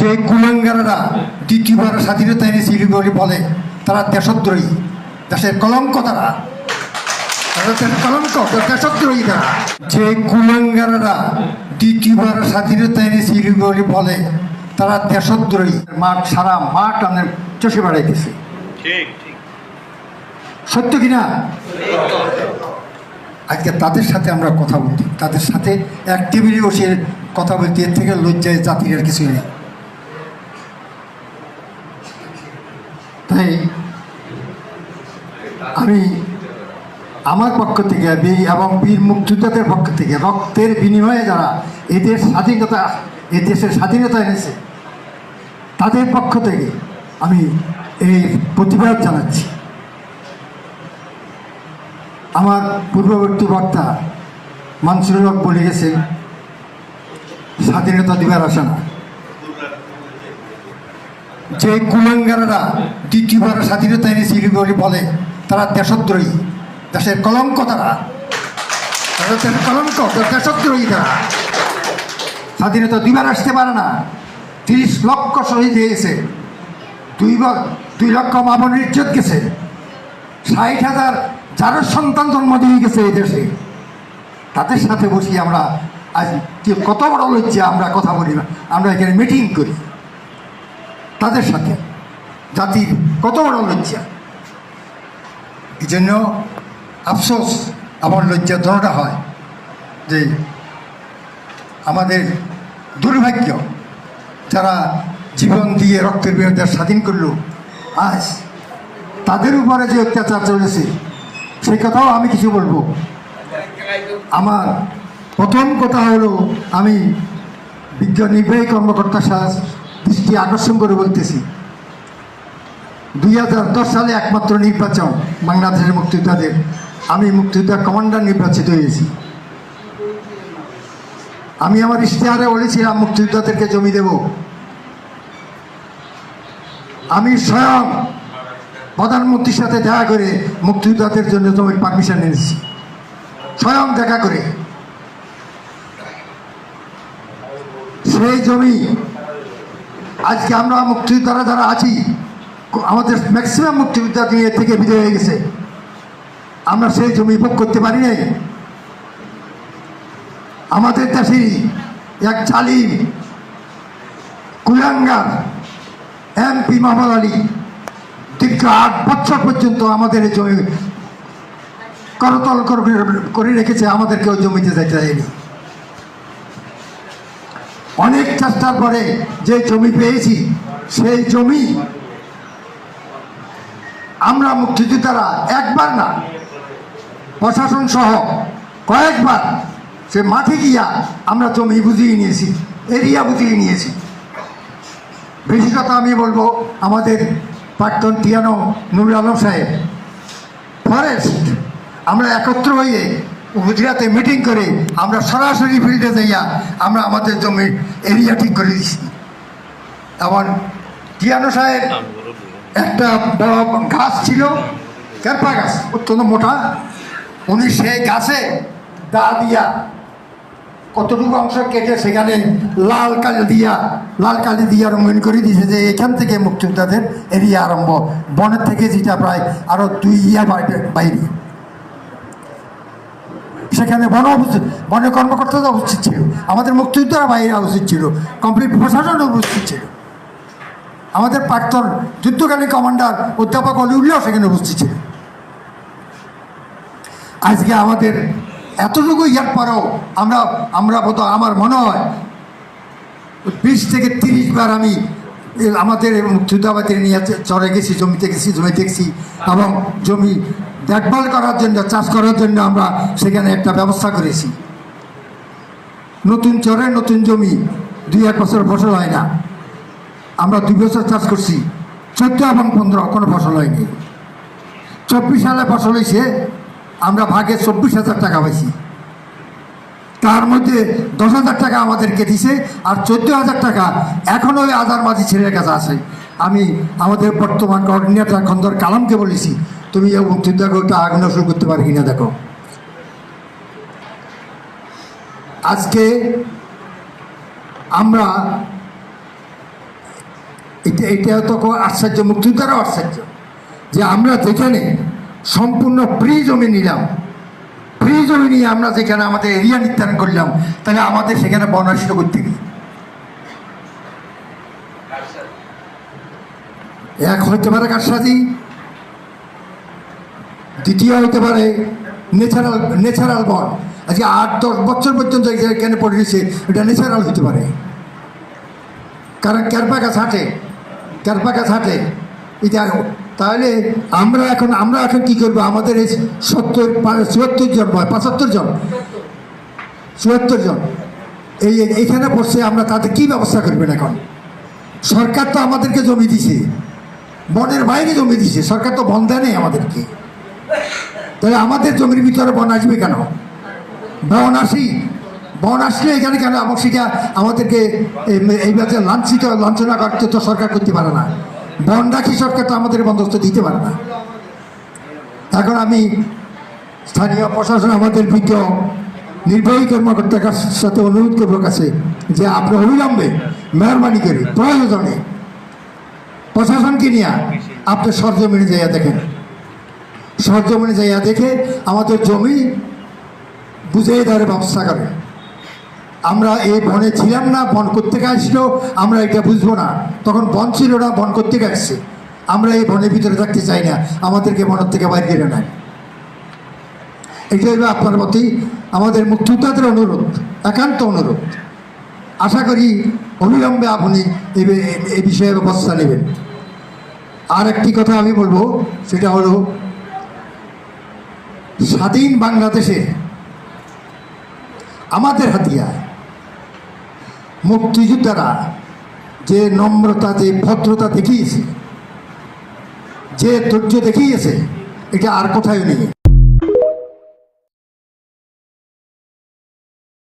যে কুলাঙ্গাররা দ্বিতীয়বার স্বাধীনতা এনেছিল বলে বলে তারা দেশদ্রোহী, দেশের কলঙ্ক, তারা দেশের কলঙ্ক, দেশদ্রোহী তারা। যে কুলাঙ্গাররা দ্বিতীয়বার স্বাধীনতা এনেছিল বলে বলে তারা দেশদ্রোহী। মাঠ, সারা মাঠ আমাদের চষে বেড়াইতেছে, সত্য কিনা? আজকে তাদের সাথে আমরা কথা বলতে, তাদের সাথে এক টেবিলে বসে কথা বলতে, এর থেকে লজ্জায় জাতির আর কিছুই নেই। তাই আমি আমার পক্ষ থেকে এবং বীর মুক্তিযোদ্ধাদের পক্ষ থেকে, রক্তের বিনিময়ে যারা এদের স্বাধীনতা, এই দেশের স্বাধীনতা এনেছে, তাদের পক্ষ থেকে আমি এই প্রতিবাদ জানাচ্ছি। আমার পূর্ববর্তী বক্তা মানসুরুল হক বলে গেছেন, স্বাধীনতা দিবার আসে না। যে কুলাঙ্গাররা দ্বিতীয়বার স্বাধীনতা এনেছিল বলে বলে তারা দেশদ্রোহী, দেশের কলঙ্ক, তারা দেশের কলঙ্ক, দেশদ্রোহী তারা। স্বাধীনতা দুইবার আসতে পারে না। 30 লক্ষ শহীদ হয়েছে, 2 লক্ষ মা-বোনের ইজ্জত গেছে, 60,000 যারা সন্তান জন্ম দিয়ে গেছে এই দেশে। তাদের সাথে বসি আমরা আজ কত বড় লজ্জা, আমরা কথা বলি না, আমরা এখানে মিটিং করি তাদের সাথে, জাতির কত বড় লজ্জা। এই জন্য আফসোস, আমার লজ্জা দোনোটা হয় যে আমাদের দুর্ভাগ্য, যারা জীবন দিয়ে রক্তের বিরুদ্ধে স্বাধীন করল, আজ তাদের উপরে যে অত্যাচার চলেছে সেই কথাও আমি কিছু বলবো। আমার প্রথম কথা হলো, আমি বিজ্ঞ নির্বাহী কর্মকর্তার দৃষ্টি আকর্ষণ করে বলতেছি, 2010 সালে একমাত্র নির্বাচন বাংলাদেশের মুক্তিযোদ্ধাদের, আমি মুক্তিযোদ্ধা কমান্ডার নির্বাচিত হয়েছি। আমি আমার ইশতেহারে বলেছিলাম মুক্তিযোদ্ধাদেরকে জমি দেব। আমি স্বয়ং প্রধানমন্ত্রীর সাথে দেখা করে মুক্তিযোদ্ধাদের জন্য জমির পারমিশন এনেছি, স্বয়ং দেখা করে। সেই জমি আজকে আমরা মুক্তিযোদ্ধারা যারা আছি, আমাদের ম্যাক্সিমাম মুক্তিযোদ্ধা দুনিয়া থেকে বিদায় হয়ে গেছে, আমরা সেই জমি ভোগ করতে পারি নাই। আমাদের দেশে এক জালিম কুলাঙ্গার এমপি মোহাম্মদ আলী দীর্ঘ 8 বছর পর্যন্ত আমাদের এই জমি করতল করে রেখেছে, আমাদেরকে ওই জমিতে যেতে দেয়নি। অনেক চেষ্টার পরে যে জমি পেয়েছি, সেই জমি আমরা মুক্তিযোদ্ধারা একবার না, প্রশাসন সহ কয়েকবার সে মাঠে গিয়া আমরা জমি বুঝিয়ে নিয়েছি, এরিয়া বুঝিয়ে নিয়েছি। বেশি কথা আমি বলবো, আমাদের প্রাক্তন টিয়ানো নুরুল আলম সাহেব, ফরেস্ট, আমরা একত্র হয়ে গুজরাটে মিটিং করে আমরা সরাসরি ফিল্ডে যাইয়া আমরা আমাদের জমির এরিয়া ঠিক করে দিচ্ছি। এমন টিয়ানো সাহেব একটা বড় গাছ ছিল, কেরপা গাছ, অত্যন্ত মোটা, উনি সেই গাছে দা দিয়া কতটুকু অংশ কেটে সেখানে লাল কালি দিয়া রঙিন করে দিয়েছে যে এখান থেকে মুক্তিযোদ্ধাদের এরিয়া আরম্ভ, বনের থেকে যেটা প্রায় আরও 2 ইয়ার বাইরে। সেখানে বন কর্মকর্তারা উপস্থিত ছিল, আমাদের মুক্তিযোদ্ধারা বাইরে উপস্থিত ছিল, কমপ্লিট প্রশাসন উপস্থিত ছিল, আমাদের প্রাক্তন যুদ্ধকালীন কমান্ডার অধ্যাপক অলিউল্লাহ সেখানে উপস্থিত ছিল। আজকে আমাদের এতটুকু ইয়ার পরেও আমরা বোধহয়, আমার মনে হয় 20 থেকে 30 বার আমি আমাদের মুক্তিযোদ্ধাবাদের নিয়ে চড়ে গেছি, জমিতে গেছি এবং জমি দেখভাল করার জন্য, চাষ করার জন্য আমরা সেখানে একটা ব্যবস্থা করেছি। নতুন চরে নতুন জমি 2-1 বছর ফসল হয় না, আমরা 2 বছর চাষ করছি, 14 এবং 15 কোনো ফসল হয়নি। 24 সালে ফসল হয়েছে, আমরা ভাগে 24,000 টাকা পাইছি, তার মধ্যে 10,000 টাকা আমাদেরকে দিছে, আর 14,000 টাকা এখনও ওই আজার মাঝি ছেলের কাছে আছে। আমি আমাদের বর্তমান কোঅর্ডিনেটর খন্দর কালামকে বলেছি, তুমি এই মুক্তিযোদ্ধাকে ওটা আগুন শুরু করতে পারি কিনা দেখো। আজকে আমরা এটা তো আশ্চর্য, মুক্তিযোদ্ধারও আশ্চর্য যে আমরা যেখানে সম্পূর্ণ ফ্রি জমি নিলাম, ফ্রি জমি নিয়ে আমরা যেখানে আমাদের এরিয়া নির্ধারণ করলাম, তাহলে আমাদের সেখানে বনায়ন করতে গিয়ে এক হইতে পারে কারসাজি, দ্বিতীয় হইতে পারে ন্যাচারাল বন। আজকে 8-10 বছর পর্যন্ত এখানে পড়ে রয়েছে, এটা ন্যাচারাল হইতে পারে, কারণ ক্যারপা গাছ হাঁটে এটা। তাহলে আমরা এখন কি করবো? আমাদের এই 74 জন 74 জন এইখানে পড়ছে, আমরা তাদের কি ব্যবস্থা করবেন এখন? সরকার তো আমাদেরকে জমি দিছে, বনের বাইরে জমি দিছে, সরকার তো বন দেয় নেই আমাদেরকে। তাহলে আমাদের জমির ভিতরে বন আসবে কেন? বন আসলে এখানে কেন সেটা আমাদেরকে এইভাবে লাঞ্ছনা করতে তো সরকার করতে পারে না। বন রাখি সরকার তো আমাদের বন্দোবস্ত দিতে পারে না। এখন আমি স্থানীয় প্রশাসন, আমাদের বিজ্ঞ নির্বাহী কর্মকর্তার সাথে অনুরোধ করবো কাছে যে আপনি অবিলম্বে মেহরবানি করে প্রয়োজনে প্রশাসনকে নিয়ে আপনি সরজমিনে যাইয়া দেখেন, সরজমিনে যাইয়া দেখে আমাদের জমি বুঝিয়ে দেওয়ার ব্যবস্থা করেন। আমরা এই বনে ছিলাম না, বন করতে আসলো, আমরা এটা বুঝবো না। তখন বন ছিল না, বন করতে আসছে। আমরা এই বনের ভিতরে থাকতে চাই না, আমাদেরকে বনের থেকে বাইরে করে নেয়। এটাই আপনার প্রতি আমাদের মুক্তিযোদ্ধাদের অনুরোধ, একান্ত অনুরোধ। আশা করি অবিলম্বে আপনি এই বিষয়ে ব্যবস্থা নেবেন। আর একটি কথা আমি বলবো, সেটা হলো স্বাধীন বাংলাদেশে আমাদের হাতিয়ার মুক্তিযোদ্ধারা যে নম্রতা, যে ভদ্রতা দেখিয়েছে, যে ধৈর্য দেখিয়েছে, এটা আর কোথাও নেই।